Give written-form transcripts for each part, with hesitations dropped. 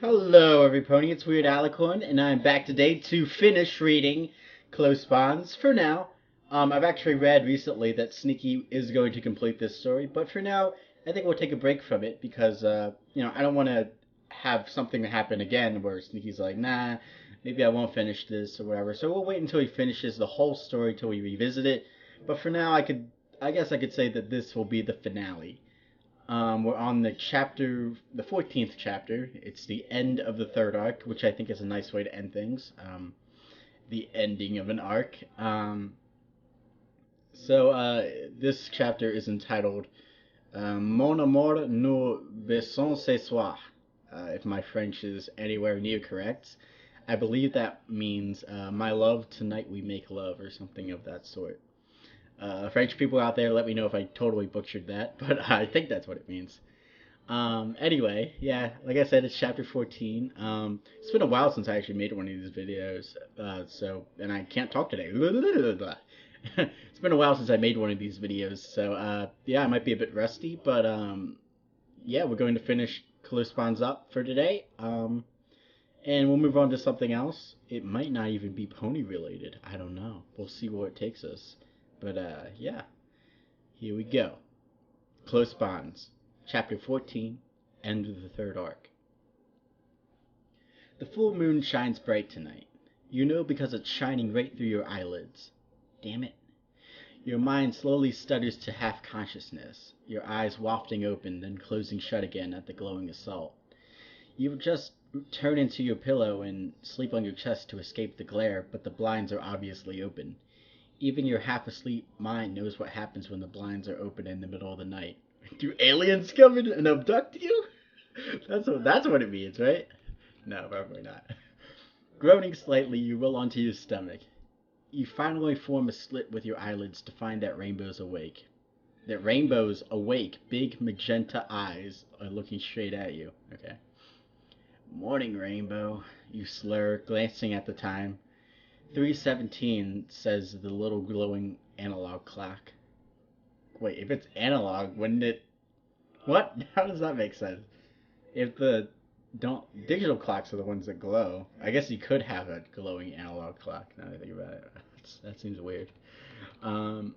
Hello, everypony. It's Weird Alicorn, and I'm back today to finish reading Close Bonds. For now, I've actually read recently that Sneaky is going to complete this story, but for now, I think we'll take a break from it because, I don't want to have something happen again where Sneaky's like, nah, maybe I won't finish this or whatever. So we'll wait until he finishes the whole story till we revisit it. But for now, I guess I could say that this will be the finale. We're on the 14th chapter. It's the end of the third arc, which I think is a nice way to end things. The ending of an arc. This chapter is entitled Mon amour nous besons ce soir. If my French is anywhere near correct. I believe that means my love, tonight we make love, or something of that sort. French people out there, let me know if I totally butchered that, but I think that's what it means. Anyway, yeah, like I said, it's chapter 14. It's been a while since I actually made one of these videos, and I can't talk today. It's been a while since I made one of these videos, yeah, I might be a bit rusty, but, yeah, we're going to finish Close Bonds up for today, and we'll move on to something else. It might not even be pony related, I don't know. We'll see where it takes us. But, yeah, here we go. Close Bonds. Chapter 14, End of the Third Arc. The full moon shines bright tonight. You know because it's shining right through your eyelids. Damn it. Your mind slowly stutters to half consciousness, your eyes wafting open, then closing shut again at the glowing assault. You just turn into your pillow and sleep on your chest to escape the glare, but the blinds are obviously open. Even your half-asleep mind knows what happens when the blinds are open in the middle of the night. Do aliens come in and abduct you? That's what it means, right? No, probably not. Groaning slightly, you roll onto your stomach. You finally form a slit with your eyelids to find that Rainbow's awake. That Rainbow's awake, big magenta eyes are looking straight at you. Okay. Morning, Rainbow, you slur, glancing at the time. 3:17 says the little glowing analog clock. Wait, if it's analog, wouldn't it? What? How does that make sense? If the don't digital clocks are the ones that glow, I guess you could have a glowing analog clock. Now that I think about it, that seems weird. Um,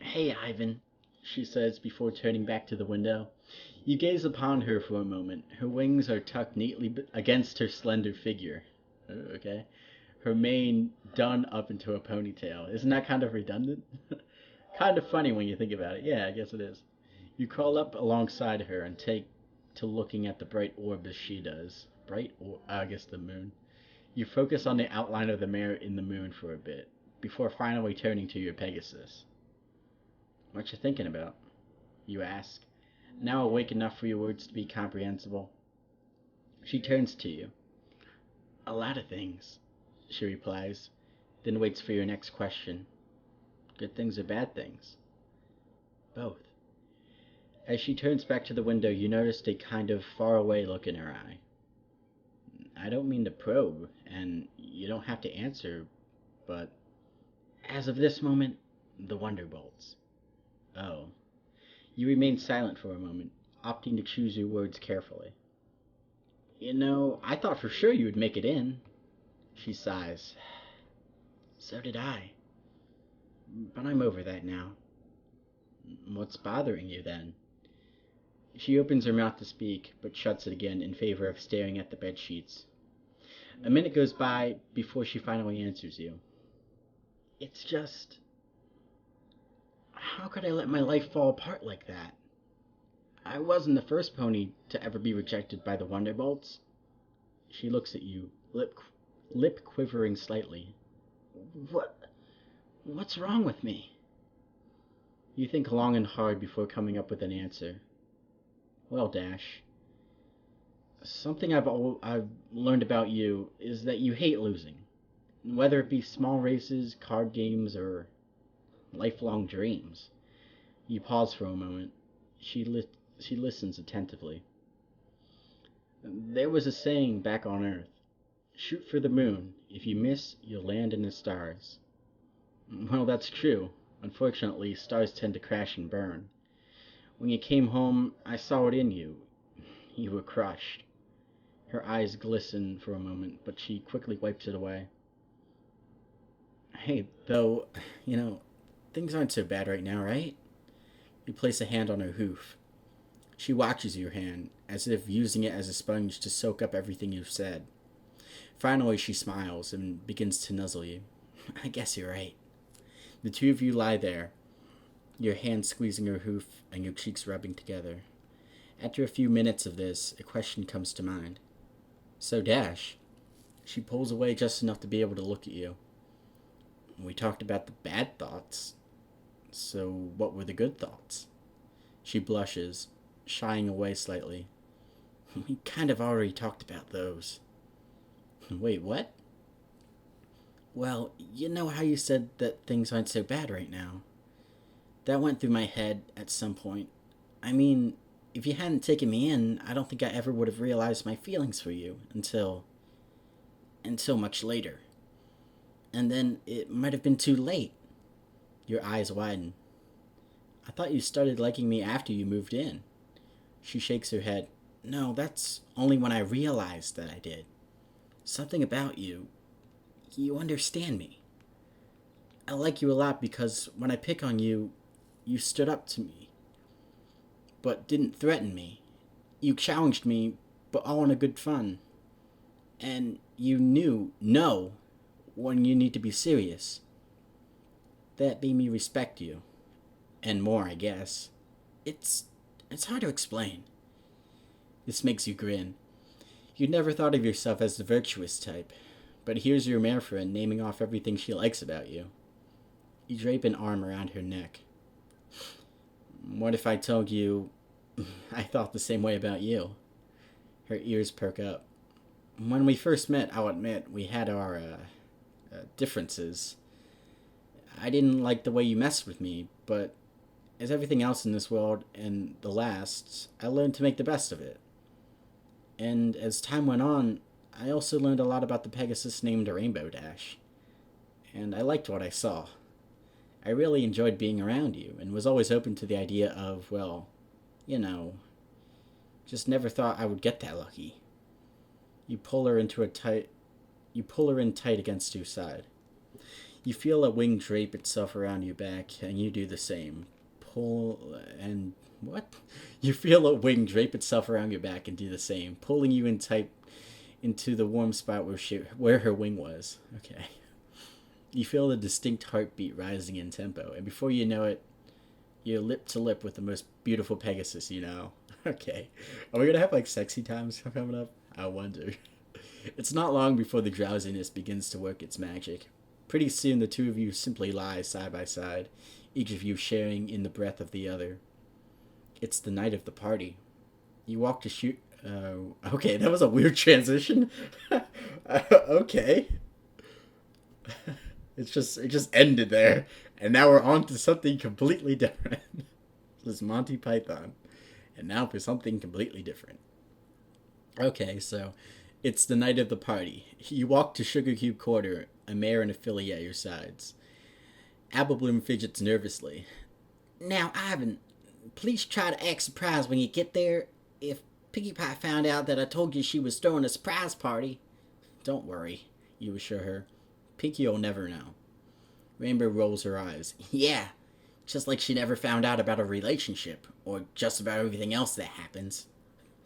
hey, Ivan, she says before turning back to the window. You gaze upon her for a moment. Her wings are tucked neatly against her slender figure. Okay. Her mane done up into a ponytail. Isn't that kind of redundant? Kind of funny when you think about it. Yeah, I guess it is. You crawl up alongside her and take to looking at the bright orb as she does. Bright orb? I guess the moon. You focus on the outline of the mirror in the moon for a bit, before finally turning to your Pegasus. What you thinking about? You ask, now awake enough for your words to be comprehensible. She turns to you. A lot of things, she replies, then waits for your next question. Good things or bad things? Both. As she turns back to the window, you notice a kind of faraway look in her eye. I don't mean to probe, and you don't have to answer, but as of this moment, the Wonderbolts. Oh. You remain silent for a moment, opting to choose your words carefully. I thought for sure you would make it in. She sighs. So did I. But I'm over that now. What's bothering you, then? She opens her mouth to speak, but shuts it again in favor of staring at the bed sheets. A minute goes by before she finally answers you. It's just... How could I let my life fall apart like that? I wasn't the first pony to ever be rejected by the Wonderbolts. She looks at you, lip quivering slightly. What? What's wrong with me? You think long and hard before coming up with an answer. Well, Dash, something I've learned about you is that you hate losing. Whether it be small races, card games, or lifelong dreams. You pause for a moment. She listens attentively. There was a saying back on Earth. Shoot for the moon. If you miss, you'll land in the stars. Well, that's true. Unfortunately, stars tend to crash and burn. When you came home, I saw it in you. You were crushed. Her eyes glisten for a moment, but she quickly wipes it away. Hey, though, you know, things aren't so bad right now, right? You place a hand on her hoof. She watches your hand, as if using it as a sponge to soak up everything you've said. Finally, she smiles and begins to nuzzle you. I guess you're right. The two of you lie there, your hands squeezing her hoof and your cheeks rubbing together. After a few minutes of this, a question comes to mind. So, Dash, she pulls away just enough to be able to look at you. We talked about the bad thoughts. So, what were the good thoughts? She blushes, shying away slightly. We kind of already talked about those. Wait, what? Well, you know how you said that things aren't so bad right now? That went through my head at some point. I mean, if you hadn't taken me in, I don't think I ever would have realized my feelings for you until much later. And then it might have been too late. Your eyes widen. I thought you started liking me after you moved in. She shakes her head. No, that's only when I realized that I did. Something about you. You understand me. I like you a lot because when I pick on you, you stood up to me, but didn't threaten me. You challenged me, but all in a good fun. And you knew no when you need to be serious. That made me respect you. And more, I guess. It's hard to explain. This makes you grin. You'd never thought of yourself as the virtuous type, but here's your mare friend naming off everything she likes about you. You drape an arm around her neck. What if I told you I thought the same way about you? Her ears perk up. When we first met, I'll admit, we had our differences. I didn't like the way you messed with me, but as everything else in this world and the last, I learned to make the best of it. And as time went on, I also learned a lot about the Pegasus named Rainbow Dash. And I liked what I saw. I really enjoyed being around you, and was always open to the idea of, well, you know, just never thought I would get that lucky. You pull her in tight against your side. You feel a wing drape itself around your back, and you do the same. What? You feel a wing drape itself around your back and do the same, pulling you in tight into the warm spot where her wing was. Okay. You feel the distinct heartbeat rising in tempo, and before you know it, you're lip to lip with the most beautiful Pegasus you know. Okay. Are we gonna have like sexy times coming up? I wonder. It's not long before the drowsiness begins to work its magic. Pretty soon the two of you simply lie side by side, each of you sharing in the breath of the other. It's the night of the party. You walk to shoot... okay, that was a weird transition. Okay. It just ended there, and now we're on to something completely different. This is Monty Python, and now for something completely different. Okay, so it's the night of the party. You walk to Sugar Cube Quarter, a mare and a filly at your sides. Applebloom fidgets nervously. Now, Ivan, please try to act surprised when you get there. If Piggy Pie found out that I told you she was throwing a surprise party... Don't worry, you assure her. Pinky'll never know. Rainbow rolls her eyes. Yeah, just like she never found out about a relationship, or just about everything else that happens.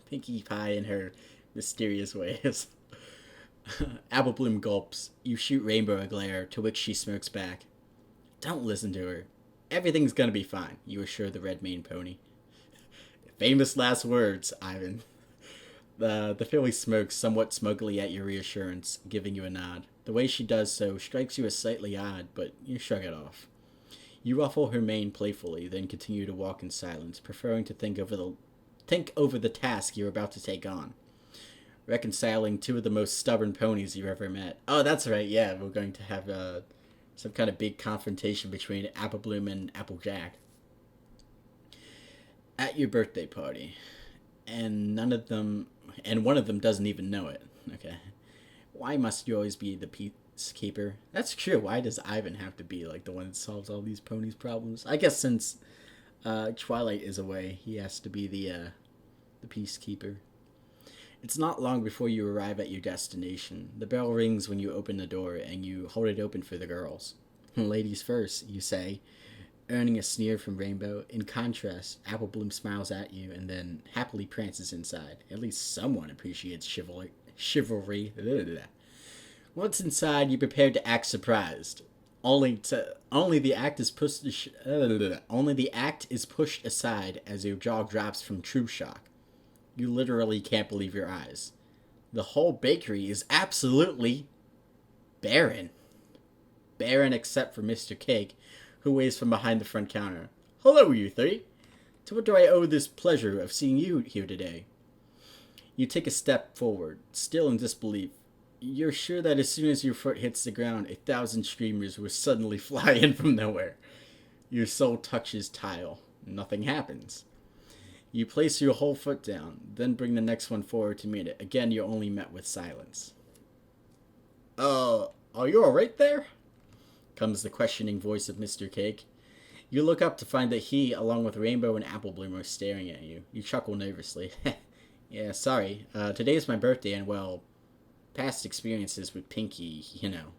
Pinkie Pie in her mysterious ways. Applebloom gulps. You shoot Rainbow a glare, to which she smirks back. Don't listen to her. Everything's gonna be fine, you assure the red-maned pony. Famous last words, Ivan. The filly smirks somewhat smugly at your reassurance, giving you a nod. The way she does so strikes you as slightly odd, but you shrug it off. You ruffle her mane playfully, then continue to walk in silence, preferring to think over the task you're about to take on. Reconciling two of the most stubborn ponies you've ever met. Oh, that's right, yeah, we're going to have some kind of big confrontation between Applebloom and Applejack. At your birthday party. And one of them doesn't even know it. Okay. Why must you always be the peacekeeper? That's true. Why does Ivan have to be like the one that solves all these ponies' problems? I guess since Twilight is away, he has to be the peacekeeper. It's not long before you arrive at your destination. The bell rings when you open the door, and you hold it open for the girls. Ladies first, you say, earning a sneer from Rainbow. In contrast, Apple Bloom smiles at you and then happily prances inside. At least someone appreciates chivalry. Once inside, you prepare to act surprised. Only the act is pushed aside as your jaw drops from true shock. You literally can't believe your eyes. The whole bakery is absolutely barren. Barren except for Mr. Cake, who waves from behind the front counter. Hello, you three. To what do I owe this pleasure of seeing you here today? You take a step forward, still in disbelief. You're sure that as soon as your foot hits the ground, 1,000 screamers will suddenly fly in from nowhere. Your soul touches tile. Nothing happens. You place your whole foot down, then bring the next one forward to meet it. Again, you're only met with silence. Are you alright there? Comes the questioning voice of Mr. Cake. You look up to find that he, along with Rainbow and Apple Bloom, are staring at you. You chuckle nervously. Yeah, sorry. Today's my birthday and, well, past experiences with Pinky, you know.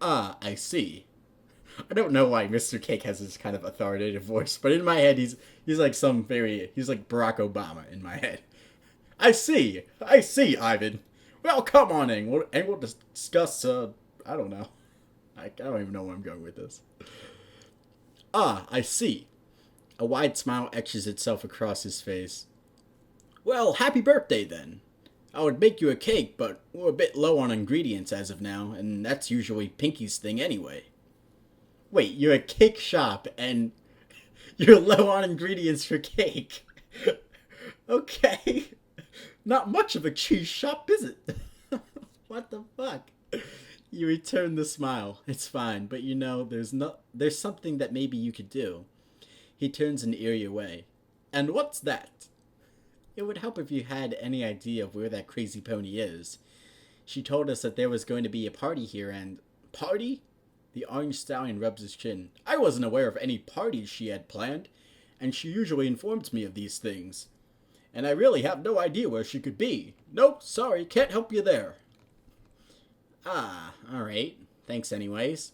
Ah, I see. I don't know why Mr. Cake has this kind of authoritative voice, but in my head he's like he's like Barack Obama in my head. I see, Ivan. Well, come on in, and we'll discuss, I don't know. I don't even know where I'm going with this. Ah, I see. A wide smile etches itself across his face. Well, happy birthday then. I would make you a cake, but we're a bit low on ingredients as of now, and that's usually Pinky's thing anyway. Wait, you're a cake shop, and you're low on ingredients for cake? Okay. Not much of a cheese shop, is it? What the fuck? You return the smile. It's fine, but you know, there's something that maybe you could do. He turns an eerie away. And what's that? It would help if you had any idea of where that crazy pony is. She told us that there was going to be a party here and... Party? The orange stallion rubs his chin. I wasn't aware of any parties she had planned, and she usually informs me of these things. And I really have no idea where she could be. Nope, sorry, can't help you there. Ah, alright. Thanks anyways.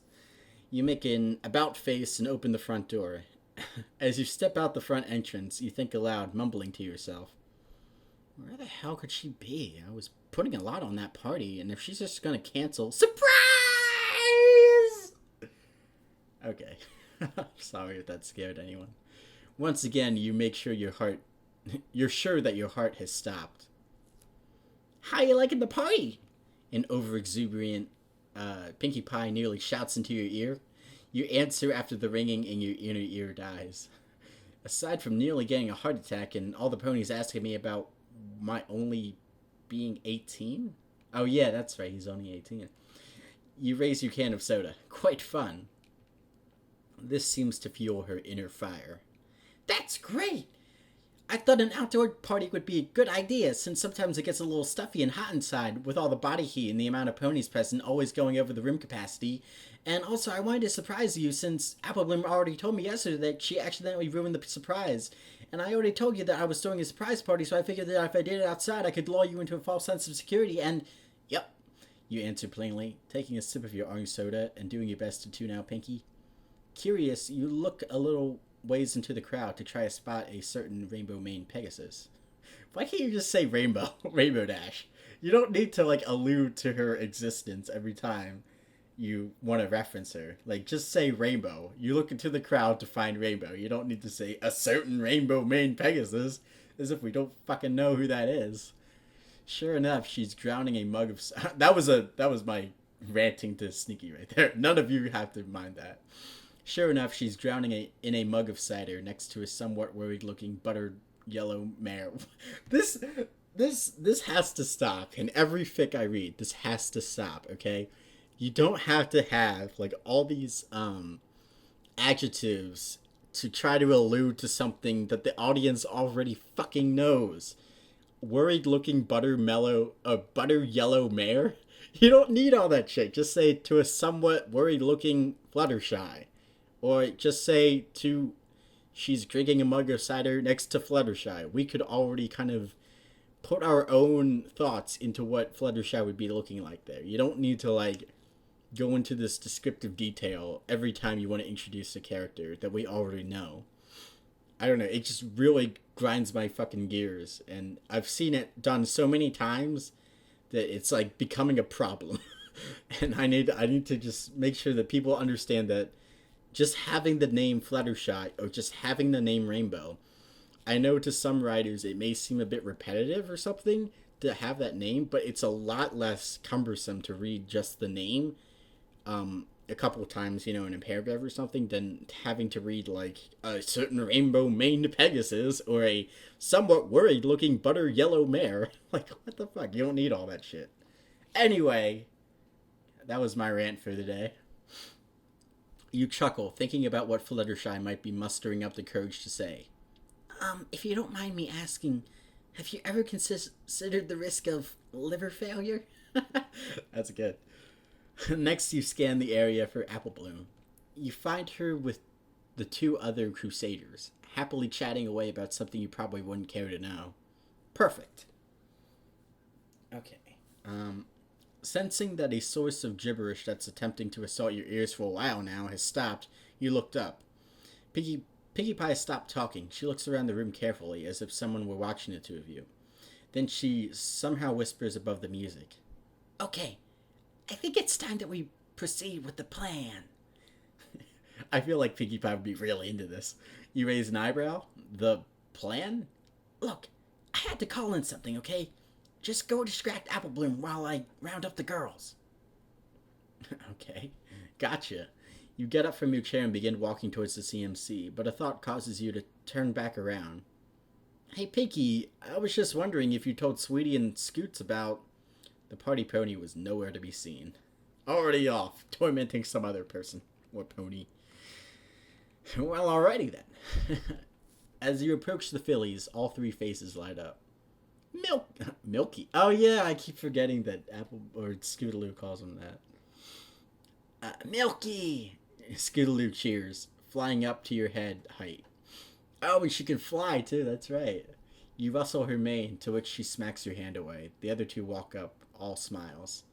You make an about face and open the front door. As you step out the front entrance, you think aloud, mumbling to yourself. Where the hell could she be? I was putting a lot on that party, and if she's just gonna cancel... Surprise! Okay. Sorry if that scared anyone. Once again, you make sure you're sure that your heart has stopped. How you liking the party? An over-exuberant Pinkie Pie nearly shouts into your ear. You answer after the ringing and your inner ear dies. Aside from nearly getting a heart attack and all the ponies asking me about my only being 18? Oh yeah, that's right, he's only 18. You raise your can of soda. Quite fun. This seems to fuel her inner fire. That's great! I thought an outdoor party would be a good idea, since sometimes it gets a little stuffy and hot inside, with all the body heat and the amount of ponies present always going over the room capacity. And also, I wanted to surprise you, since Apple Bloom already told me yesterday that she accidentally ruined the surprise. And I already told you that I was throwing a surprise party, so I figured that if I did it outside, I could lull you into a false sense of security, and... Yep, you answered plainly, taking a sip of your orange soda and doing your best to tune out Pinky. Curious, you look a little ways into the crowd to try to spot a certain rainbow maned Pegasus. Why can't you just say Rainbow? Rainbow Dash. You don't need to, like, allude to her existence every time you want to reference her. Like, just say Rainbow. You look into the crowd to find Rainbow. You don't need to say a certain rainbow maned Pegasus, as if we don't fucking know who that is. Sure enough, she's drowning a mug of... That was my ranting to Sneaky right there. None of you have to mind that. Sure enough, she's drowning in a mug of cider next to a somewhat worried-looking buttered yellow mare. This has to stop. In every fic I read, this has to stop, okay? You don't have to have, like, all these adjectives to try to allude to something that the audience already fucking knows. Worried-looking butter yellow mare? You don't need all that shit. Just say to a somewhat worried-looking Fluttershy. Or just say she's drinking a mug of cider next to Fluttershy. We could already kind of put our own thoughts into what Fluttershy would be looking like there. You don't need to, like, go into this descriptive detail every time you want to introduce a character that we already know. I don't know, it just really grinds my fucking gears, and I've seen it done so many times that it's like becoming a problem. And I need to just make sure that people understand that just having the name Fluttershy or just having the name Rainbow, I know to some writers it may seem a bit repetitive or something to have that name, but it's a lot less cumbersome to read just the name a couple of times, in a paragraph or something, than having to read, like, a certain rainbow-maned Pegasus or a somewhat worried-looking butter yellow mare. Like, what the fuck? You don't need all that shit. Anyway, that was my rant for the day. You chuckle, thinking about what Fluttershy might be mustering up the courage to say. If you don't mind me asking, have you ever considered the risk of liver failure? That's good. Next, you scan the area for Apple Bloom. You find her with the two other Crusaders, happily chatting away about something you probably wouldn't care to know. Perfect. Okay. Sensing that a source of gibberish that's attempting to assault your ears for a while now has stopped, you looked up. Pinkie Pie stopped talking. She looks around the room carefully, as if someone were watching the two of you. Then she somehow whispers above the music. Okay, I think it's time that we proceed with the plan. I feel like Pinkie Pie would be really into this. You raise an eyebrow? The plan? Look, I had to call in something, okay? Just go distract Apple Bloom while I round up the girls. Okay, gotcha. You get up from your chair and begin walking towards the CMC, but a thought causes you to turn back around. Hey, Pinkie, I was just wondering if you told Sweetie and Scoots about... The party pony was nowhere to be seen. Already off, tormenting some other person. Or pony. Well, alrighty then. As you approach the fillies, all three faces light up. Milky. Oh yeah, I keep forgetting that Apple or Scootaloo calls him that. Milky! Scootaloo cheers, flying up to your head height. Oh, and she can fly too, that's right. You rustle her mane, to which she smacks your hand away. The other two walk up, all smiles.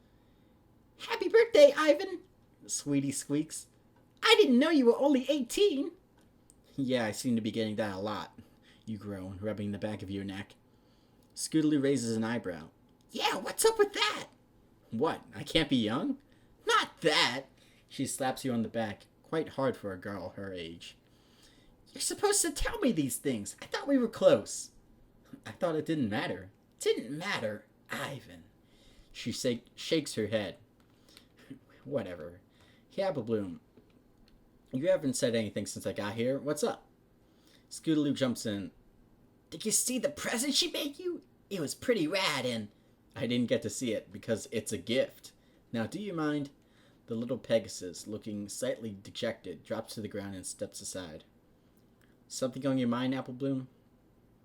Happy birthday, Ivan! Sweetie squeaks. I didn't know you were only 18. Yeah, I seem to be getting that a lot. You groan, rubbing the back of your neck. Scootaloo raises an eyebrow. Yeah, what's up with that? What, I can't be young? Not that! She slaps you on the back, quite hard for a girl her age. You're supposed to tell me these things. I thought we were close. I thought it didn't matter. Didn't matter, Ivan. She shakes her head. Whatever. Hey, Apple Bloom. You haven't said anything since I got here. What's up? Scootaloo jumps in. Did you see the present she made you? It was pretty rad and... I didn't get to see it because it's a gift. Now, do you mind? The little Pegasus, looking slightly dejected, drops to the ground and steps aside. Something on your mind, Apple Bloom?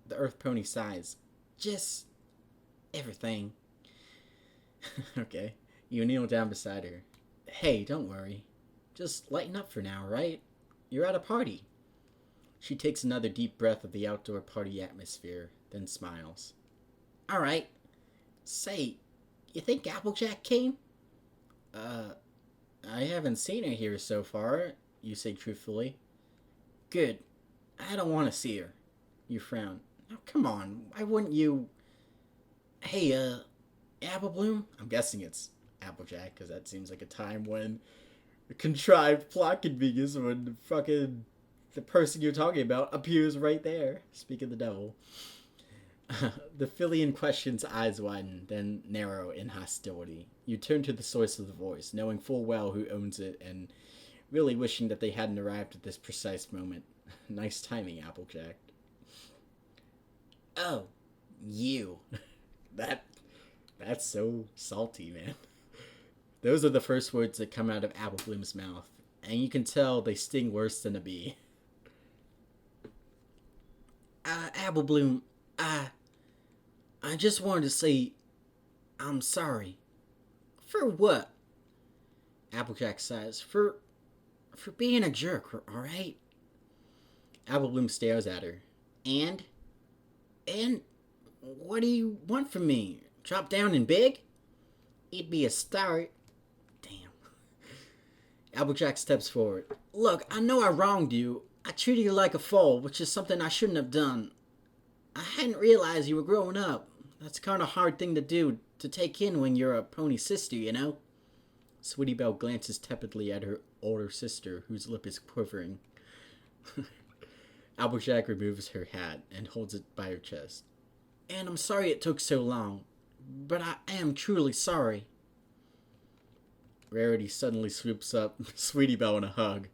The Earth Pony sighs. Just... everything. Okay. You kneel down beside her. Hey, don't worry. Just lighten up for now, right? You're at a party. She takes another deep breath of the outdoor party atmosphere, then smiles. All right. Say, you think Applejack came? I haven't seen her here so far, you say truthfully. Good. I don't want to see her. You frown. Now, come on. Why wouldn't you... Hey, Apple Bloom? I'm guessing it's Applejack, because that seems like a time when a contrived plot convenience when fucking the person you're talking about appears right there. Speak of the devil. The filly in question's eyes widen, then narrow in hostility. You turn to the source of the voice, knowing full well who owns it, and really wishing that they hadn't arrived at this precise moment. Nice timing, Applejack. Oh, you. That's so salty, man. Those are the first words that come out of Apple Bloom's mouth, and you can tell they sting worse than a bee. Apple Bloom, I just wanted to say I'm sorry. For what? Applejack sighs. For being a jerk, alright? Apple Bloom stares at her. And What do you want from me? Drop down and big? It'd be a start. Damn. Applejack steps forward. Look, I know I wronged you. I treated you like a foal, which is something I shouldn't have done. I hadn't realized you were growing up. That's kind of a hard thing to do, to take in when you're a pony sister, you know? Sweetie Belle glances tepidly at her older sister, whose lip is quivering. Applejack removes her hat and holds it by her chest. And I'm sorry it took so long, but I am truly sorry. Rarity suddenly swoops up Sweetie Belle in a hug.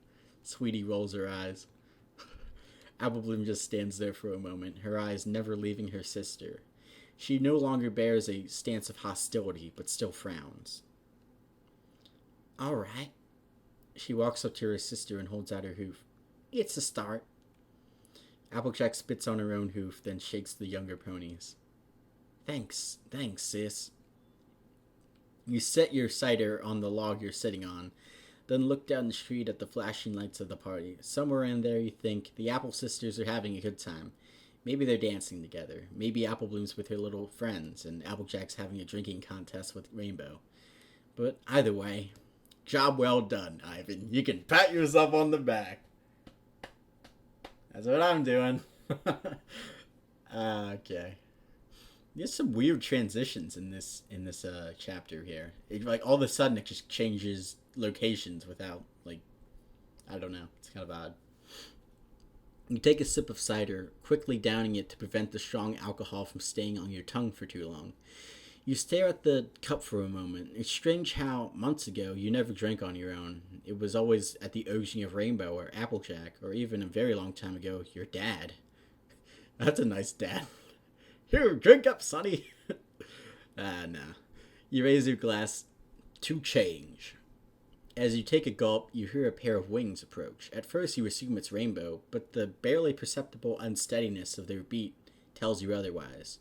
Sweetie rolls her eyes. Apple Bloom just stands there for a moment, her eyes never leaving her sister. She no longer bears a stance of hostility, but still frowns. All right. She walks up to her sister and holds out her hoof. It's a start. Applejack spits on her own hoof, then shakes the younger ponies. Thanks, sis. You set your cider on the log you're sitting on, then look down the street at the flashing lights of the party. Somewhere in there you think the Apple sisters are having a good time. Maybe they're dancing together. Maybe Apple Bloom's with her little friends, and Applejack's having a drinking contest with Rainbow. But either way, job well done, Ivan. You can pat yourself on the back. That's what I'm doing. Okay. There's some weird transitions in this chapter here. Like all of a sudden it just changes locations without I don't know. It's kind of odd. You take a sip of cider, quickly downing it to prevent the strong alcohol from staying on your tongue for too long. You stare at the cup for a moment. It's strange how, months ago, you never drank on your own. It was always at the urging of Rainbow or Applejack, or even a very long time ago, your dad. That's a nice dad. Here, drink up, sonny. No. You raise your glass to change. As you take a gulp, you hear a pair of wings approach. At first, you assume it's Rainbow, but the barely perceptible unsteadiness of their beat tells you otherwise.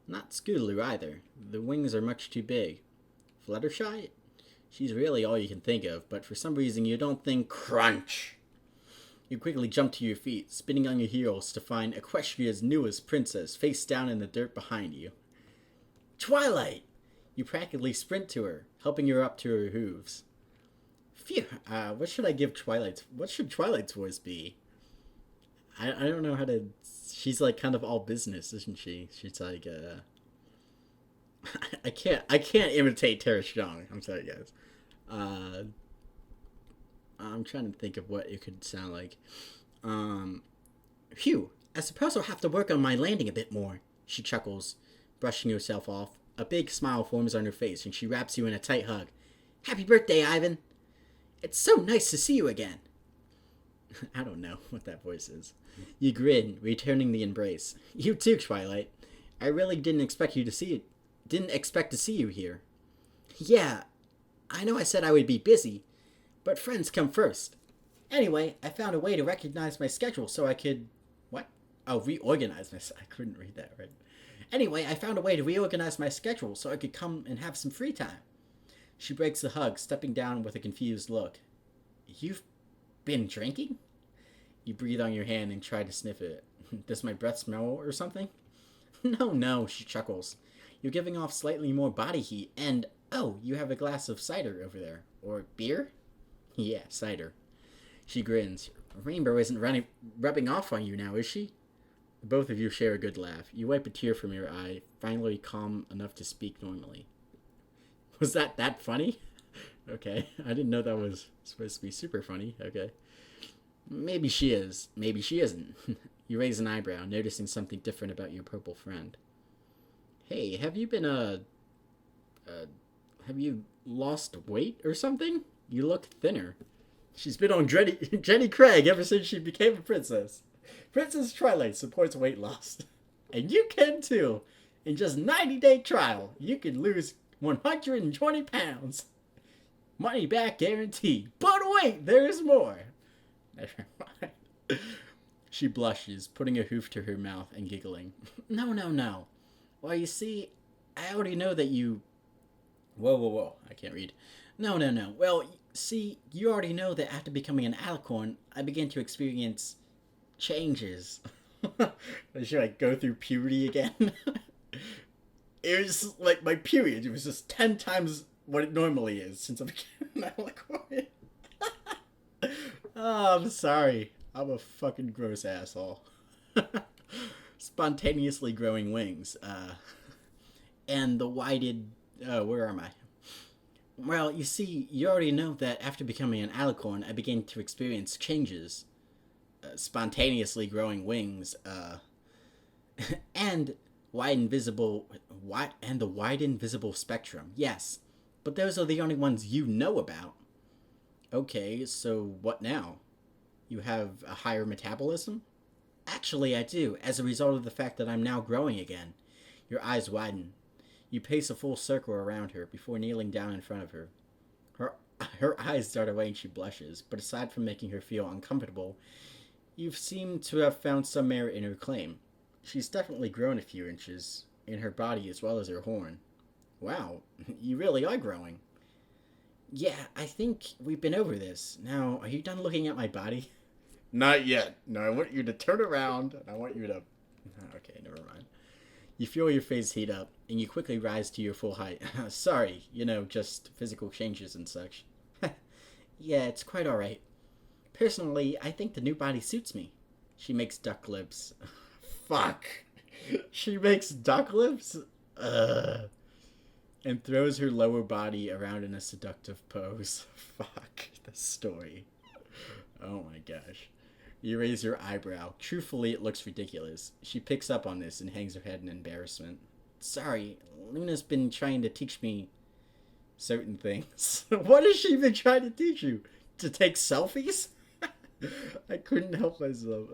Not Scootaloo either. The wings are much too big. Fluttershy? She's really all you can think of, but for some reason you don't think crunch. You quickly jump to your feet, spinning on your heels to find Equestria's newest princess face down in the dirt behind you. Twilight! You practically sprint to her, helping her up to her hooves. Phew, what should Twilight's voice be? I don't know how to... She's like kind of all business, isn't she? She's like, I can't imitate Tara Strong. I'm sorry, guys. I'm trying to think of what it could sound like. Phew, I suppose I'll have to work on my landing a bit more, she chuckles, brushing herself off. A big smile forms on her face, and she wraps you in a tight hug. Happy birthday, Ivan. It's so nice to see you again. I don't know what that voice is. You grin, returning the embrace. You too, Twilight. I really didn't expect to see you here. Yeah, I know I said I would be busy, but friends come first. Anyway, I found a way to recognize my schedule so I could... What? Oh, reorganize my... I couldn't read that right. Anyway, I found a way to reorganize my schedule so I could come and have some free time. She breaks the hug, stepping down with a confused look. You've been drinking? You breathe on your hand and try to sniff it. Does my breath smell or something? No, she chuckles. You're giving off slightly more body heat, and, oh, you have a glass of cider over there. Or beer? Yeah, cider. She grins. Rainbow isn't rubbing off on you now, is she? Both of you share a good laugh. You wipe a tear from your eye, finally calm enough to speak normally. Was that funny? Okay, I didn't know that was supposed to be super funny. Okay. Maybe she is. Maybe she isn't. You raise an eyebrow, noticing something different about your purple friend. Hey, have you been, have you lost weight or something? You look thinner. She's been on Jenny Craig ever since she became a princess. Princess Twilight supports weight loss. And you can too. In just 90-day trial, you can lose 120 pounds. Money back guarantee. But wait, there's more. Never mind. She blushes, putting a hoof to her mouth and giggling. No. Well, you see, I already know that you... Whoa. I can't read. No. Well, see, you already know that after becoming an alicorn, I began to experience changes. Should I go through puberty again? It was like my period. It was just 10 times what it normally is since I became an alicorn. Oh, I'm sorry. I'm a fucking gross asshole. Spontaneously growing wings. And the whited. Where am I? Well, you see, you already know that after becoming an alicorn, I began to experience changes. Spontaneously growing wings. And and the wide invisible spectrum. Yes, but those are the only ones you know about. Okay, so what now? You have a higher metabolism? Actually, I do, as a result of the fact that I'm now growing again. Your eyes widen. You pace a full circle around her before kneeling down in front of her. Her, her eyes dart away and she blushes, but aside from making her feel uncomfortable, you seem to have found some merit in her claim. She's definitely grown a few inches, in her body as well as her horn. Wow, you really are growing. Yeah, I think we've been over this. Now, are you done looking at my body? Not yet. No, I want you to turn around, and I want you to... Okay, never mind. You feel your face heat up, and you quickly rise to your full height. Sorry, just physical changes and such. Yeah, it's quite alright. Personally, I think the new body suits me. She makes duck lips. Fuck. She makes duck lips? And throws her lower body around in a seductive pose. Fuck. The story. Oh my gosh. You raise your eyebrow. Truthfully, it looks ridiculous. She picks up on this and hangs her head in embarrassment. Sorry, Luna's been trying to teach me certain things. What has she been trying to teach you? To take selfies? I couldn't help myself.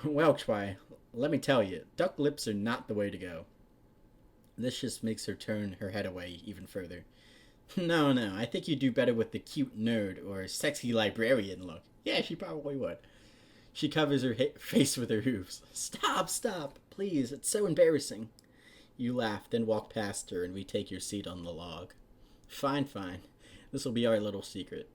Well, Chpt, let me tell you, duck lips are not the way to go. This just makes her turn her head away even further. No, I think you'd do better with the cute nerd or sexy librarian look. Yeah, she probably would. She covers her face with her hooves. Stop, please, it's so embarrassing. You laugh, then walk past her and retake your seat on the log. Fine. This will be our little secret.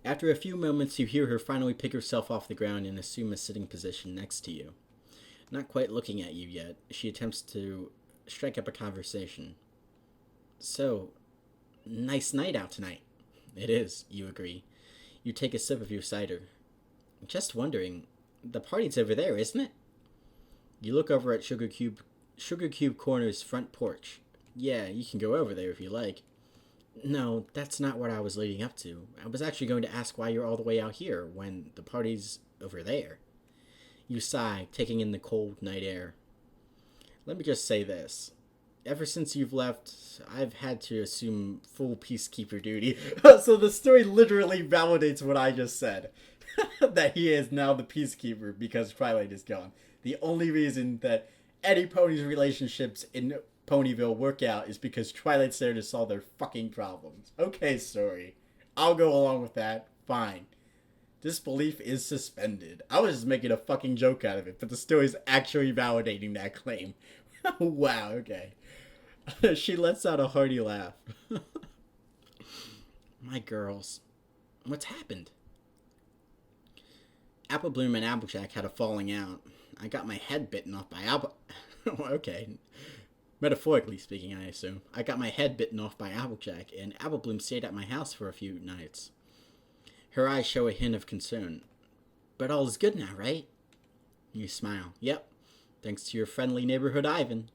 After a few moments, you hear her finally pick herself off the ground and assume a sitting position next to you. Not quite looking at you yet, she attempts to strike up a conversation. So, nice night out tonight. It is, you agree. You take a sip of your cider. Just wondering, the party's over there, isn't it? You look over at Sugar Cube Corner's front porch. Yeah, you can go over there if you like. No, that's not what I was leading up to. I was actually going to ask why you're all the way out here when the party's over there. You sigh, taking in the cold night air. Let me just say this. Ever since you've left, I've had to assume full peacekeeper duty. So the story literally validates what I just said. That he is now the peacekeeper because Twilight is gone. The only reason that any pony's relationships in Ponyville work out is because Twilight's there to solve their fucking problems. Okay, story. I'll go along with that. Fine. Disbelief is suspended. I was just making a fucking joke out of it, but the story's actually validating that claim. Wow, okay. She lets out a hearty laugh. My girls. What's happened? Apple Bloom and Applejack had a falling out. I got my head bitten off by Okay. Metaphorically speaking, I assume. I got my head bitten off by Applejack, and Apple Bloom stayed at my house for a few nights. Her eyes show a hint of concern. But all is good now, right? You smile. Yep. Thanks to your friendly neighborhood Ivan.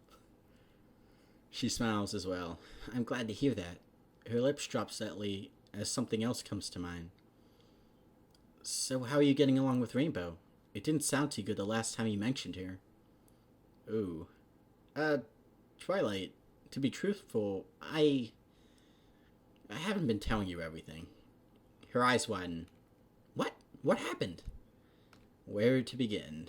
She smiles as well. I'm glad to hear that. Her lips drop slightly as something else comes to mind. So how are you getting along with Rainbow? It didn't sound too good the last time you mentioned her. Ooh. Twilight, to be truthful, I haven't been telling you everything. Her eyes widen. What? What happened? Where to begin?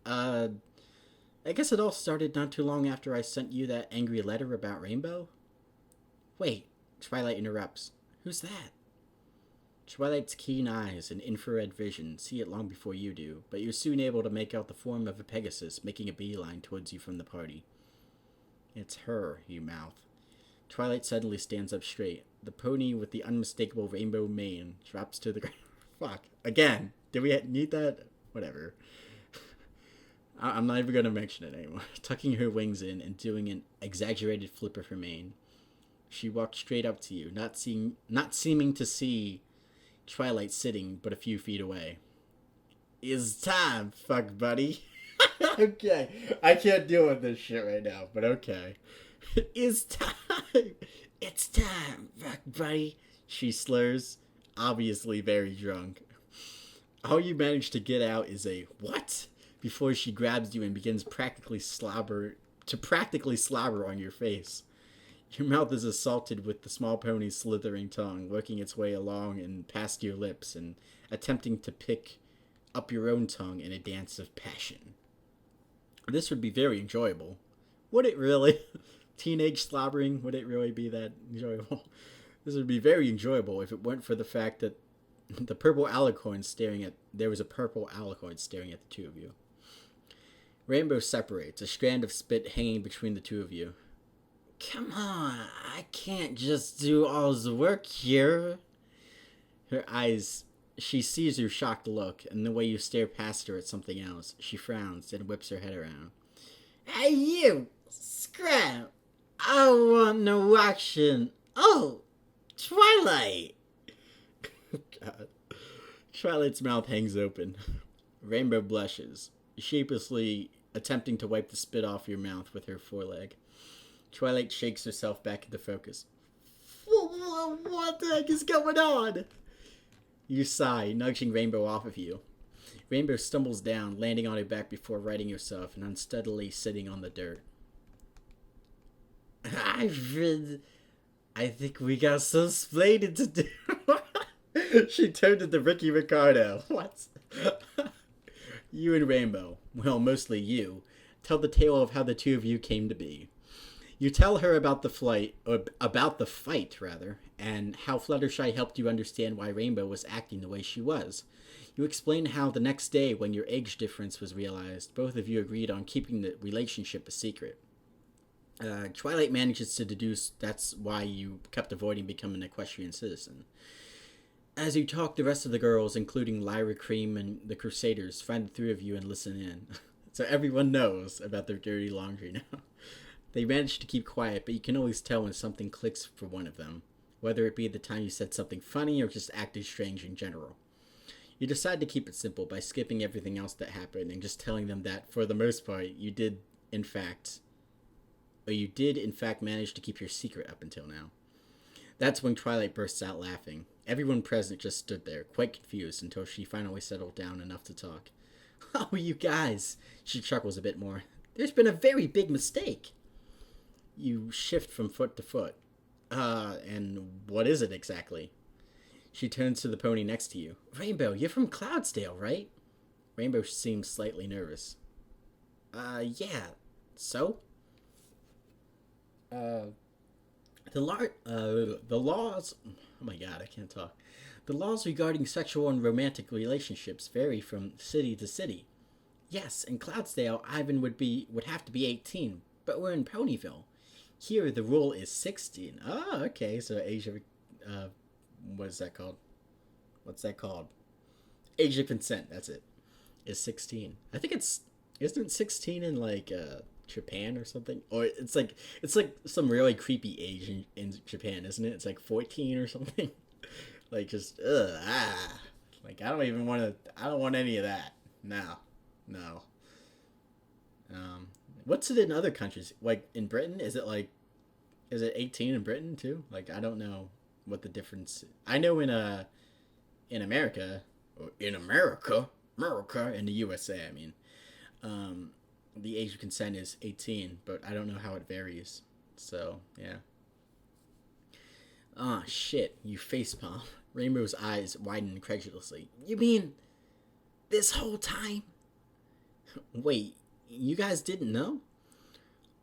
I guess it all started not too long after I sent you that angry letter about Rainbow. Wait, Twilight interrupts. Who's that? Twilight's keen eyes and infrared vision see it long before you do, but you're soon able to make out the form of a Pegasus making a beeline towards you from the party. It's her, you mouth. Twilight suddenly stands up straight. The pony with the unmistakable rainbow mane drops to the ground. Fuck. Again. Did we need that? Whatever. I'm not even going to mention it anymore. Tucking her wings in and doing an exaggerated flip of her mane. She walked straight up to you, not seeming to see Twilight sitting but a few feet away. It's time, fuck buddy. Okay, I can't deal with this shit right now, but okay. It's time. It's time, fuck buddy. She slurs, obviously very drunk. All you manage to get out is a what? Before she grabs you and begins practically slobber on your face. Your mouth is assaulted with the small pony's slithering tongue, working its way along and past your lips and attempting to pick up your own tongue in a dance of passion. This would be very enjoyable. Would it really? Teenage slobbering, would it really be that enjoyable? This would be very enjoyable if it weren't for the fact that there was a purple alicorn staring at the two of you. Rainbow separates, a strand of spit hanging between the two of you. Come on, I can't just do all the work here. She sees your shocked look, and the way you stare past her at something else. She frowns, and whips her head around. Hey you, Scrap! I want no action. Oh, Twilight! God. Twilight's mouth hangs open. Rainbow blushes, sheepishly attempting to wipe the spit off your mouth with her foreleg. Twilight shakes herself back into focus. What the heck is going on? You sigh, nudging Rainbow off of you. Rainbow stumbles down, landing on her back before righting herself and unsteadily sitting on the dirt. I think we got some splaining to do. She turned to Ricky Ricardo. What? You and Rainbow, well, mostly you, tell the tale of how the two of you came to be. You tell her about the fight, and how Fluttershy helped you understand why Rainbow was acting the way she was. You explain how the next day, when your age difference was realized, both of you agreed on keeping the relationship a secret. Twilight manages to deduce that's why you kept avoiding becoming an equestrian citizen. As you talk, the rest of the girls, including Lyra Cream and the Crusaders, find the three of you and listen in. So everyone knows about their dirty laundry now. They manage to keep quiet, but you can always tell when something clicks for one of them, whether it be the time you said something funny or just acted strange in general. You decide to keep it simple by skipping everything else that happened and just telling them that, for the most part, you did in fact manage to keep your secret up until now. That's when Twilight bursts out laughing. Everyone present just stood there, quite confused, until she finally settled down enough to talk. Oh, you guys, she chuckles a bit more. There's been a very big mistake. You shift from foot to foot. And what is it exactly? She turns to the pony next to you. Rainbow, you're from Cloudsdale, right? Rainbow seems slightly nervous. Yeah. So? The laws... Oh my god, I can't talk. The laws regarding sexual and romantic relationships vary from city to city. Yes, in Cloudsdale, Ivan would have to be 18, but we're in Ponyville. Here, the rule is 16. Oh, okay, so age of... what's that called? Age of consent, that's it. Is 16. I think isn't 16 in, like, Japan or something? Or it's like some really creepy age in Japan, isn't it? It's like 14 or something. Like, just, Like, I don't want any of that. No. What's it in other countries? Like, in Britain, is it 18 in Britain, too? Like, I don't know what the difference... I know in America, in the USA, I mean, the age of consent is 18, but I don't know how it varies. So, yeah. Ah, shit, you facepalm. Rainbow's eyes widen incredulously. You mean this whole time? Wait, you guys didn't know?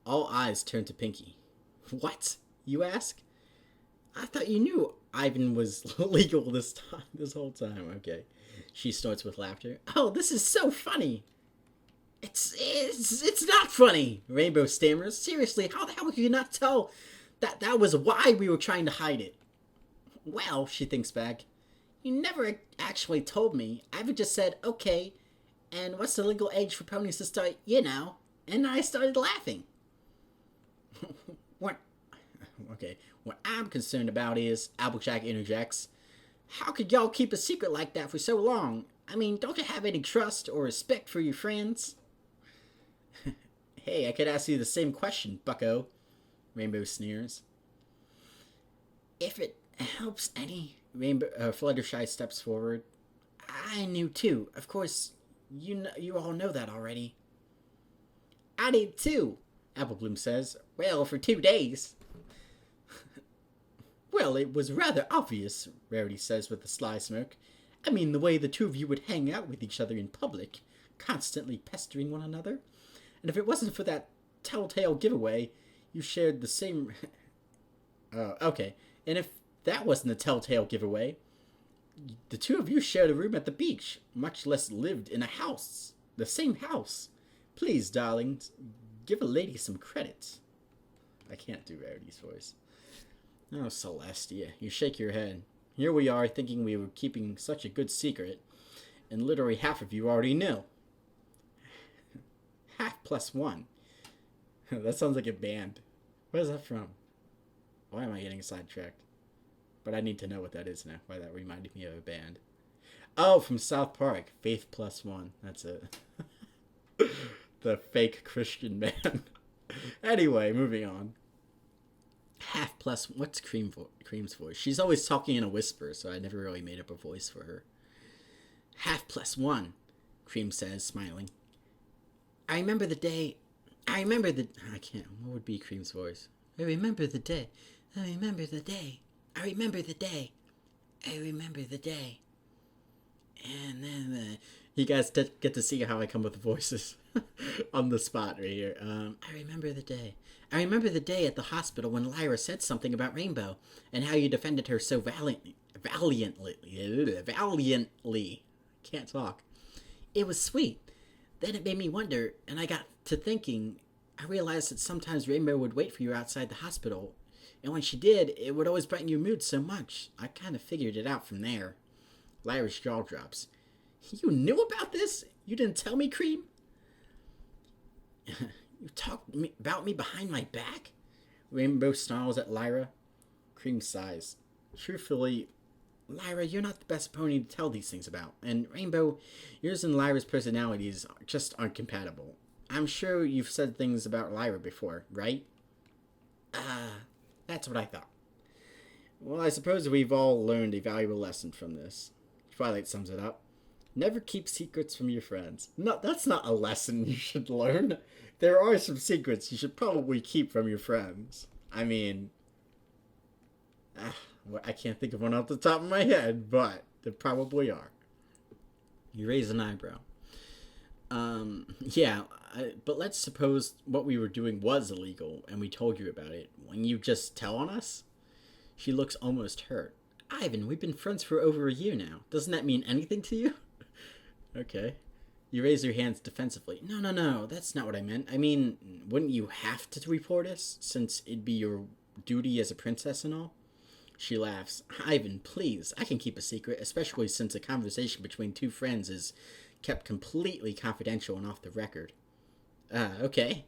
All eyes turn to Pinky. What? You ask? I thought you knew Ivan was legal this whole time. Okay. She snorts with laughter. Oh, this is so funny. It's not funny, Rainbow stammers. Seriously, how the hell could you not tell that was why we were trying to hide it? Well, she thinks back. You never actually told me. Ivan just said, okay, And what's the legal age for ponies to start, you know? And I started laughing. what? Okay, what I'm concerned about is, Applejack interjects, how could y'all keep a secret like that for so long? I mean, don't you have any trust or respect for your friends? Hey, I could ask you the same question, bucko, Rainbow sneers. If it helps any, Fluttershy steps forward. I knew too. Of course, you all know that already. I did too, Applebloom says. Well, for 2 days. Well, it was rather obvious, Rarity says with a sly smirk. I mean, the way the two of you would hang out with each other in public, constantly pestering one another. And if it wasn't for that telltale giveaway, you shared the same... okay. And if that wasn't a telltale giveaway, the two of you shared a room at the beach, much less lived in a house. The same house. Please, darlings, give a lady some credit. I can't do Rarity's voice. Oh, Celestia, you shake your head. Here we are thinking we were keeping such a good secret, and literally half of you already know. Half plus one. That sounds like a band. Where's that from? Why am I getting sidetracked? But I need to know what that is now, why that reminded me of a band. Oh, from South Park. Faith Plus One. That's it. The fake Christian band. Anyway, moving on. Half plus... What's Cream's voice? She's always talking in a whisper, so I never really made up a voice for her. Half plus one, Cream says, smiling. I remember the day... I can't... What would be Cream's voice? I remember the day. I remember the day. I remember the day. I remember the day. And then... you guys get to see how I come with voices on the spot right here. I remember the day. I remember the day at the hospital when Lyra said something about Rainbow and how you defended her so valiantly. Can't talk. It was sweet. Then it made me wonder, and I got to thinking. I realized that sometimes Rainbow would wait for you outside the hospital, and when she did, it would always brighten your mood so much. I kind of figured it out from there. Lyra's jaw drops. You knew about this? You didn't tell me, Cream? You talked about me behind my back? Rainbow snarls at Lyra. Cream sighs. Truthfully, Lyra, you're not the best pony to tell these things about. And Rainbow, yours and Lyra's personalities just aren't compatible. I'm sure you've said things about Lyra before, right? That's what I thought. Well, I suppose we've all learned a valuable lesson from this. Twilight sums it up. Never keep secrets from your friends. No, that's not a lesson you should learn. There are some secrets you should probably keep from your friends. I mean, I can't think of one off the top of my head, but there probably are. You raise an eyebrow. Yeah, but let's suppose what we were doing was illegal and we told you about it. When you just tell on us? She looks almost hurt. Ivan, we've been friends for over a year now. Doesn't that mean anything to you? Okay. You raise your hands defensively. No, that's not what I meant. I mean, wouldn't you have to report us, since it'd be your duty as a princess and all? She laughs. Ivan, please, I can keep a secret, especially since a conversation between two friends is kept completely confidential and off the record. Okay.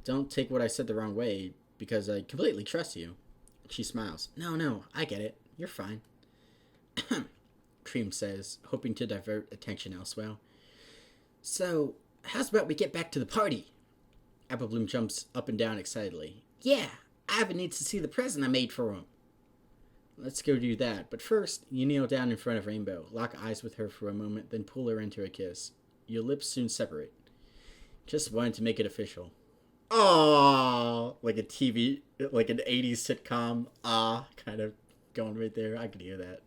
Don't take what I said the wrong way, because I completely trust you. She smiles. No, I get it. You're fine. Cream says, hoping to divert attention elsewhere. So, how's about we get back to the party? Applebloom jumps up and down excitedly. Yeah, Ivan needs to see the present I made for him. Let's go do that, but first, you kneel down in front of Rainbow, lock eyes with her for a moment, then pull her into a kiss. Your lips soon separate. Just wanted to make it official. Aww, like an 80s sitcom, kind of going right there. I could hear that.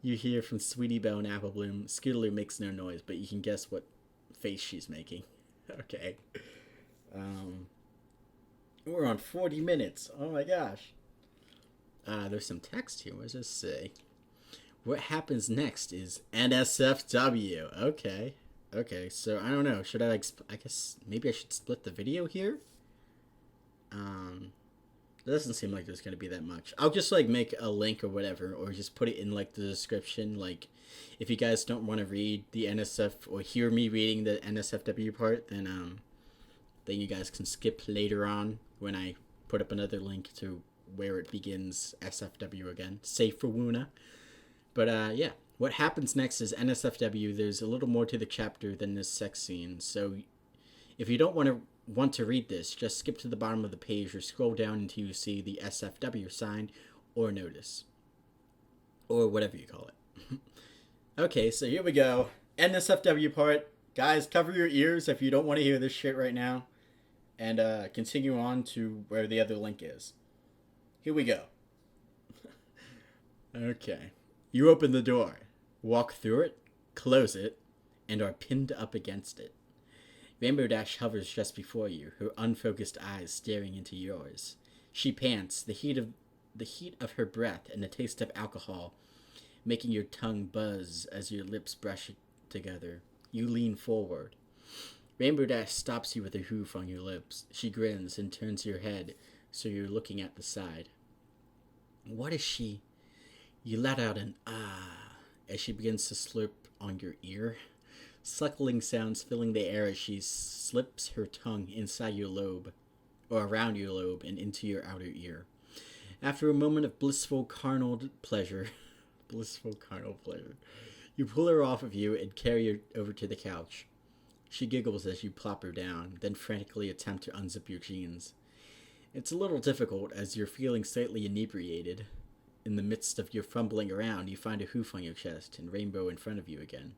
You hear from Sweetie Belle and Applebloom. Scootaloo makes no noise, but you can guess what face she's making. Okay. We're on 40 minutes. Oh my gosh. There's some text here. What does this say? What happens next is NSFW. Okay, so I don't know. Should I I guess maybe I should split the video here? It doesn't seem like there's gonna be that much. I'll just like make a link or whatever, or just put it in like the description. Like, if you guys don't want to read the NSF or hear me reading the NSFW part, then you guys can skip later on when I put up another link to where it begins SFW again. Safe for Wuna. But yeah, what happens next is NSFW. There's a little more to the chapter than this sex scene, so if you don't want to read this, just skip to the bottom of the page or scroll down until you see the SFW sign or notice. Or whatever you call it. Okay, so here we go. NSFW part. Guys, cover your ears if you don't want to hear this shit right now. And continue on to where the other link is. Here we go. Okay. You open the door, walk through it, close it, and are pinned up against it. Rainbow Dash hovers just before you, her unfocused eyes staring into yours. She pants, the heat of her breath and the taste of alcohol making your tongue buzz as your lips brush together. You lean forward. Rainbow Dash stops you with a hoof on your lips. She grins and turns your head so you're looking at the side. What is she? You let out an ah as she begins to slurp on your ear. Suckling sounds filling the air as she slips her tongue inside your lobe, or around your lobe and into your outer ear. After a moment of blissful carnal pleasure, you pull her off of you and carry her over to the couch. She giggles as you plop her down, then frantically attempt to unzip your jeans. It's a little difficult as you're feeling slightly inebriated. In the midst of your fumbling around, you find a hoof on your chest and Rainbow in front of you again.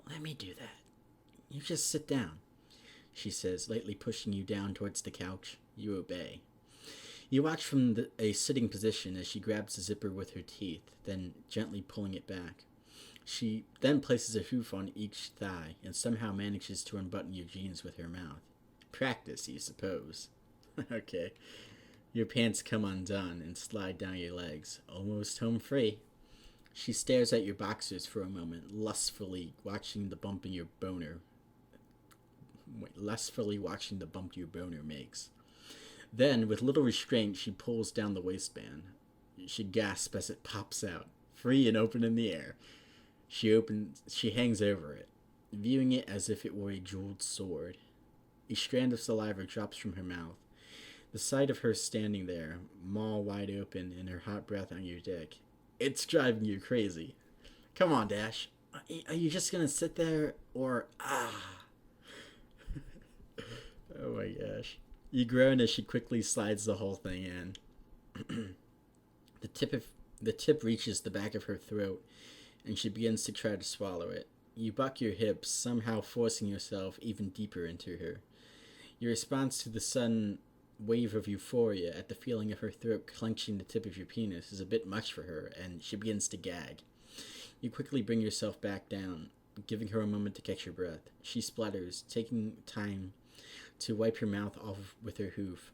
Let me do that. You just sit down, she says, lightly pushing you down towards the couch. You obey. You watch from a sitting position as she grabs the zipper with her teeth, then gently pulling it back. She then places a hoof on each thigh and somehow manages to unbutton your jeans with her mouth. Practice, you suppose. Okay. Your pants come undone and slide down your legs, almost home free. She stares at your boxers for a moment, lustfully watching the bump your boner makes. Then, with little restraint, she pulls down the waistband. She gasps as it pops out, free and open in the air. She hangs over it, viewing it as if it were a jeweled sword. A strand of saliva drops from her mouth. The sight of her standing there, maw wide open and her hot breath on your dick, it's driving you crazy. Come on, Dash. Are you just gonna sit there or Oh my gosh. You groan as she quickly slides the whole thing in. The tip reaches the back of her throat, and she begins to try to swallow it. You buck your hips, somehow forcing yourself even deeper into her. Your response to the sudden wave of euphoria at the feeling of her throat clenching the tip of your penis is a bit much for her, and she begins to gag. You quickly bring yourself back down, giving her a moment to catch your breath. She splutters, taking time to wipe her mouth off with her hoof.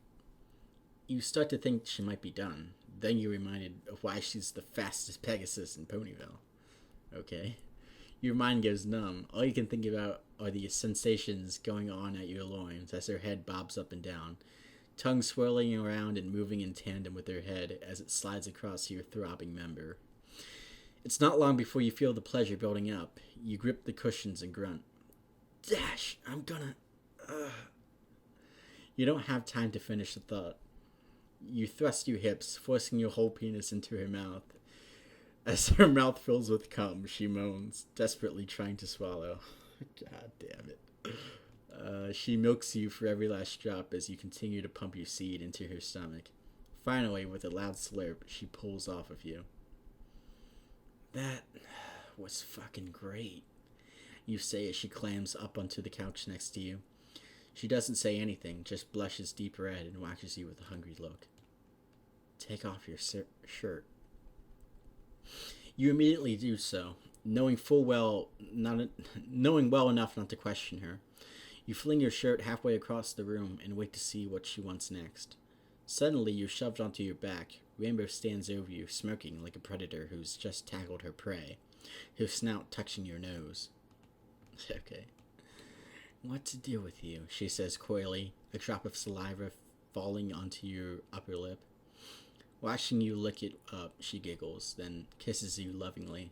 You start to think she might be done. Then you're reminded of why she's the fastest Pegasus in Ponyville. Okay. Your mind goes numb. All you can think about are the sensations going on at your loins as her head bobs up and down, tongue swirling around and moving in tandem with her head as it slides across your throbbing member. It's not long before you feel the pleasure building up. You grip the cushions and grunt. Dash, I'm gonna... You don't have time to finish the thought. You thrust your hips, forcing your whole penis into her mouth. As her mouth fills with cum, she moans, desperately trying to swallow. God damn it. She milks you for every last drop as you continue to pump your seed into her stomach. Finally, with a loud slurp, she pulls off of you. That was fucking great, you say as she clambers up onto the couch next to you. She doesn't say anything, just blushes deep red and watches you with a hungry look. Take off your shirt. You immediately do so, knowing well enough not to question her. You fling your shirt halfway across the room and wait to see what she wants next. Suddenly, you're shoved onto your back. Rainbow stands over you, smirking like a predator who's just tackled her prey, her snout touching your nose. Okay. What to do with you, she says coyly, a drop of saliva falling onto your upper lip. Watching you lick it up, she giggles, then kisses you lovingly.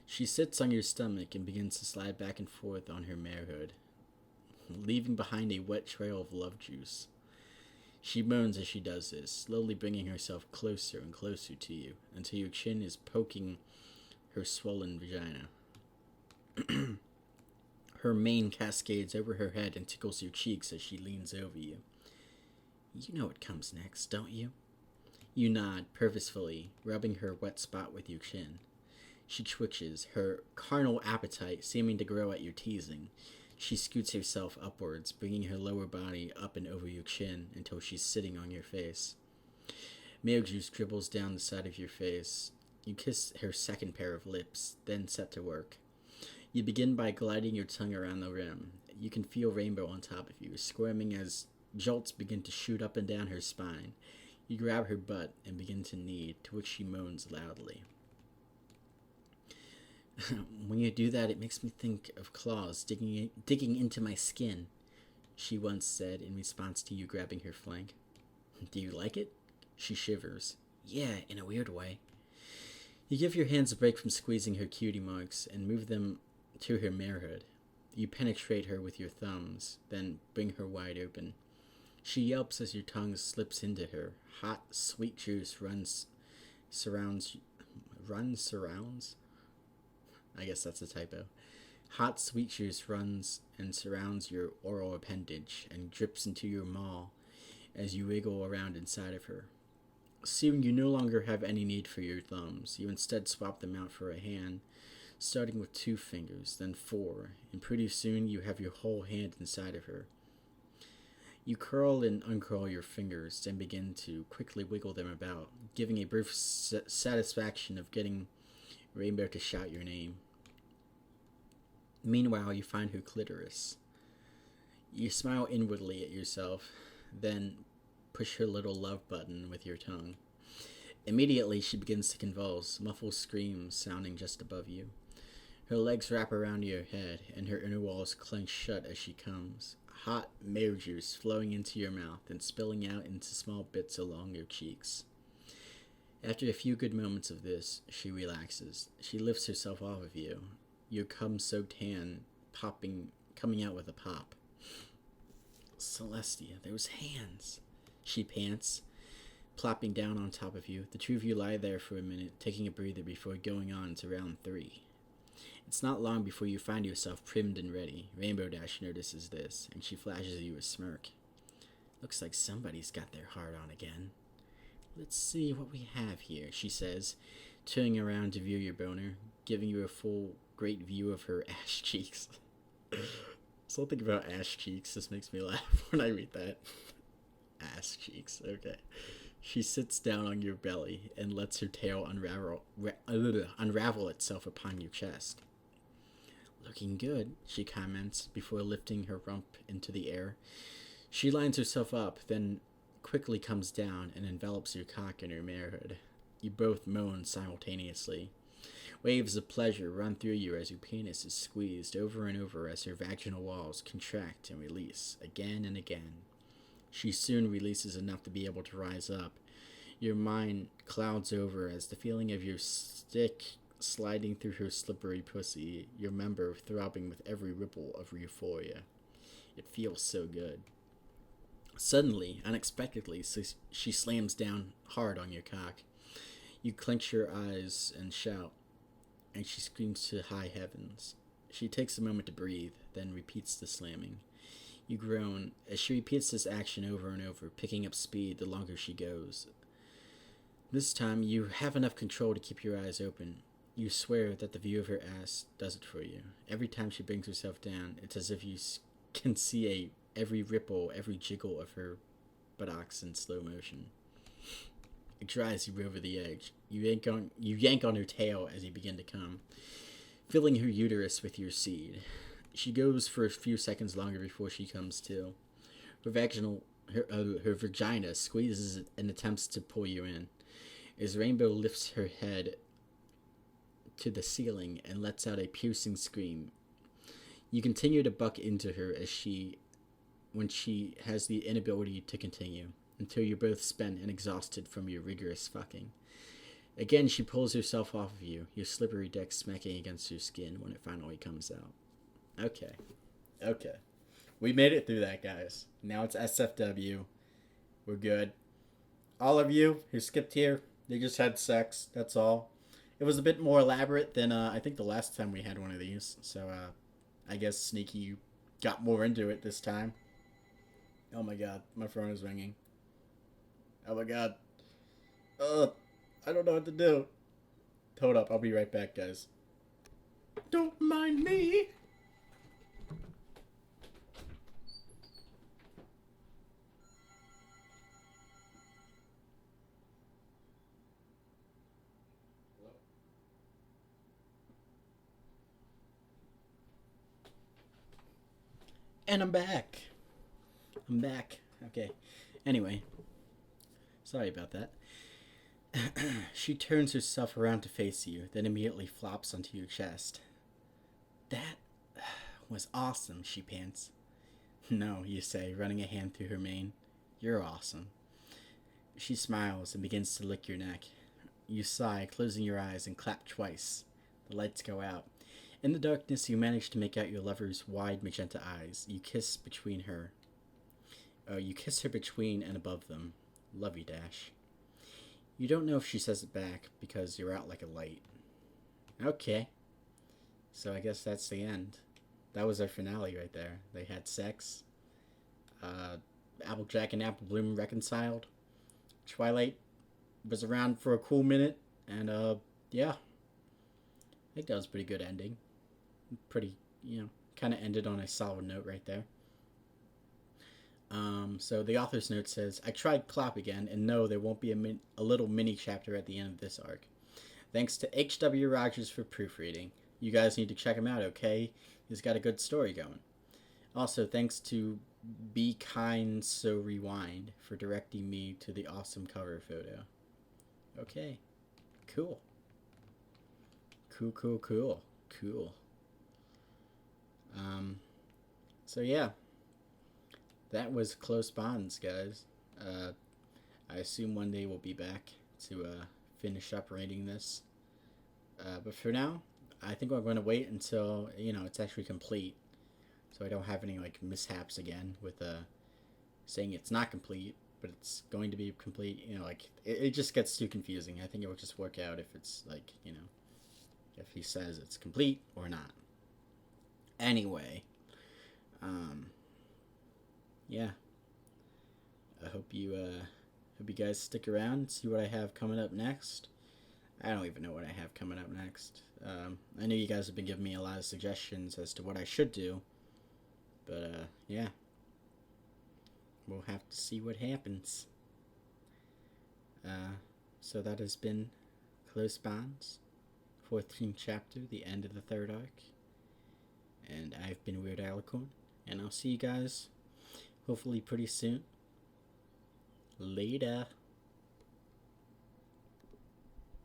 She sits on your stomach and begins to slide back and forth on her mare hood, leaving behind a wet trail of love juice. She moans as she does this, slowly bringing herself closer and closer to you until your chin is poking her swollen vagina. Her mane cascades over her head and tickles your cheeks as she leans over you. You know what comes next, don't you? You nod, purposefully, rubbing her wet spot with your chin. She twitches, her carnal appetite seeming to grow at your teasing. She scoots herself upwards, bringing her lower body up and over your chin until she's sitting on your face. Male juice dribbles down the side of your face. You kiss her second pair of lips, then set to work. You begin by gliding your tongue around the rim. You can feel Rainbow on top of you, squirming as jolts begin to shoot up and down her spine. You grab her butt and begin to knead, to which she moans loudly. When you do that, it makes me think of claws digging into my skin, she once said in response to you grabbing her flank. Do you like it? She shivers. Yeah, in a weird way. You give your hands a break from squeezing her cutie marks and move them to her marehood. You penetrate her with your thumbs, then bring her wide open. She yelps as your tongue slips into her. Hot, sweet juice surrounds. I guess that's a typo. Hot, sweet juice runs and surrounds your oral appendage and drips into your maw as you wiggle around inside of her. Soon you no longer have any need for your thumbs. You instead swap them out for a hand, starting with 2 fingers, then 4, and pretty soon you have your whole hand inside of her. You curl and uncurl your fingers, then begin to quickly wiggle them about, giving a brief satisfaction of getting Rainbow to shout your name. Meanwhile, you find her clitoris. You smile inwardly at yourself, then push her little love button with your tongue. Immediately, she begins to convulse, muffled screams sounding just above you. Her legs wrap around your head, and her inner walls clench shut as she comes. Hot mare juice flowing into your mouth and spilling out into small bits along your cheeks. After a few good moments of this, she relaxes. She lifts herself off of you. Your cum-soaked hand coming out with a pop. Celestia, those hands, she pants, plopping down on top of you. The two of you lie there for a minute, taking a breather before going on to round 3. It's not long before you find yourself primed and ready. Rainbow Dash notices this, and she flashes you a smirk. Looks like somebody's got their heart on again. Let's see what we have here, she says, turning around to view your boner, giving you a full, great view of her ash cheeks. Something about ash cheeks just makes me laugh when I read that. Ass cheeks, okay. She sits down on your belly and lets her tail unravel itself upon your chest. Looking good, she comments before lifting her rump into the air. She lines herself up, then quickly comes down and envelops your cock in her marehood. You both moan simultaneously. Waves of pleasure run through you as your penis is squeezed over and over as her vaginal walls contract and release, again and again. She soon releases enough to be able to rise up. Your mind clouds over as the feeling of your stick sliding through her slippery pussy, your member throbbing with every ripple of euphoria. It feels so good. Suddenly, unexpectedly, she slams down hard on your cock. You clench your eyes and shout, and she screams to high heavens. She takes a moment to breathe, then repeats the slamming. You groan as she repeats this action over and over, picking up speed the longer she goes. This time, you have enough control to keep your eyes open. You swear that the view of her ass does it for you. Every time she brings herself down, it's as if you can see every ripple, every jiggle of her buttocks in slow motion. It drives you over the edge. You yank on her tail as you begin to come, filling her uterus with your seed. She goes for a few seconds longer before she comes to. Her vagina squeezes and attempts to pull you in. As Rainbow lifts her head to the ceiling and lets out a piercing scream, you continue to buck into her as she when she has the inability to continue, until you're both spent and exhausted from your rigorous fucking. Again, she pulls herself off of you, your slippery dick smacking against your skin when it finally comes out. Okay. Okay. We made it through that, guys. Now it's SFW. We're good. All of you who skipped here, they just had sex. That's all. It was a bit more elaborate than I think the last time we had one of these. So I guess Sneaky got more into it this time. Oh my god, my phone is ringing. Oh my god. I don't know what to do. Hold up, I'll be right back, guys. Don't mind me. And I'm back. I'm back. Okay. Anyway, sorry about that. She turns herself around to face you, then immediately flops onto your chest. That was awesome, she pants. No, you say, running a hand through her mane. You're awesome. She smiles and begins to lick your neck. You sigh, closing your eyes, and clap twice. The lights go out. In the darkness, you manage to make out your lover's wide magenta eyes. You kiss between her. You kiss her between and above them. Lovey dash. You don't know if she says it back because you're out like a light. Okay. So I guess that's the end. That was our finale right there. They had sex. Applejack and Apple Bloom reconciled. Twilight was around for a cool minute. And, yeah. I think that was a pretty good ending. Pretty, kind of ended on a solid note right there. So the author's note says, I tried Clap again, and no, there won't be a little mini chapter at the end of this arc. Thanks to H.W. Rogers for proofreading. You guys need to check him out, okay? He's got a good story going. Also, thanks to Be Kind So Rewind for directing me to the awesome cover photo. Okay. Cool. Cool. So yeah. That was Close Bonds, guys. I assume one day we'll be back to finish up rating this. But for now, I think I'm going to wait until, it's actually complete. So I don't have any, mishaps again with saying it's not complete, but it's going to be complete. It just gets too confusing. I think it will just work out if it's, if he says it's complete or not. Anyway, yeah. I hope you guys stick around and see what I have coming up next. I don't even know what I have coming up next. I know you guys have been giving me a lot of suggestions as to what I should do. But, yeah. We'll have to see what happens. So that has been Close Bonds, 14th chapter, the end of the third arc. And I've been Weird Alicorn, and I'll see you guys hopefully pretty soon. Later.